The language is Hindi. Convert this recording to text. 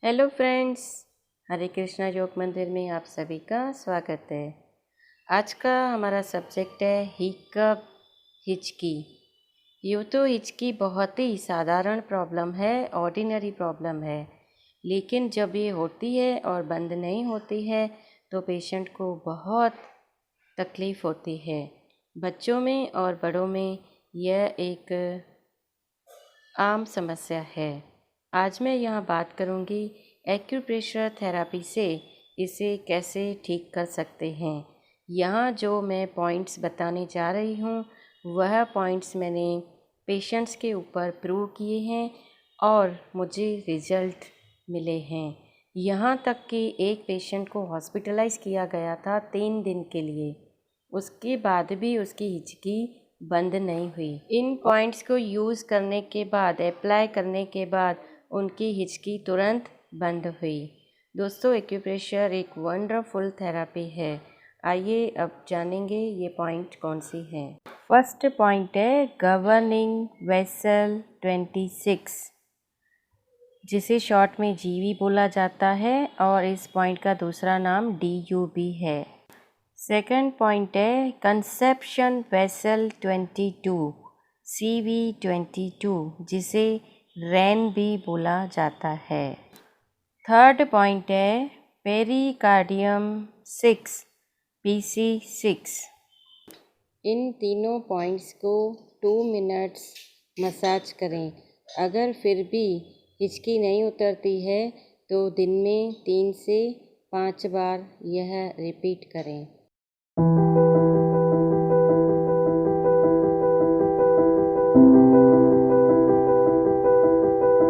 हेलो फ्रेंड्स, हरे कृष्णा योग मंदिर में आप सभी का स्वागत है। आज का हमारा सब्जेक्ट है हिकअप, हिचकी। यूँ तो हिचकी बहुत ही साधारण प्रॉब्लम है, ऑर्डिनरी प्रॉब्लम है, लेकिन जब ये होती है और बंद नहीं होती है तो पेशेंट को बहुत तकलीफ़ होती है। बच्चों में और बड़ों में यह एक आम समस्या है। आज मैं यहाँ बात करूँगी एक्यूप्रेशर थेरेपी से इसे कैसे ठीक कर सकते हैं। यहाँ जो मैं पॉइंट्स बताने जा रही हूँ वह पॉइंट्स मैंने पेशेंट्स के ऊपर प्रूव किए हैं और मुझे रिज़ल्ट मिले हैं। यहाँ तक कि एक पेशेंट को हॉस्पिटलाइज़ किया गया था 3 दिन के लिए, उसके बाद भी उसकी हिचकी बंद नहीं हुई। इन पॉइंट्स को यूज़ करने के बाद, अप्लाई करने के बाद उनकी हिचकी तुरंत बंद हुई। दोस्तों, एक्यूप्रेशर एक वंडरफुल थेरेपी है। आइए अब जानेंगे ये पॉइंट कौन सी हैं। फर्स्ट पॉइंट है गवर्निंग वेसल 26, जिसे शॉर्ट में जीवी बोला जाता है और इस पॉइंट का दूसरा नाम DUB है। सेकंड पॉइंट है कंसेप्शन वेसल 22, CV22, जिसे रैन भी बोला जाता है। थर्ड पॉइंट है पेरिकार्डियम 6, PC6। इन तीनों पॉइंट्स को 2 मिनट्स मसाज करें। अगर फिर भी हिचकी नहीं उतरती है तो दिन में 3 से 5 बार यह रिपीट करें।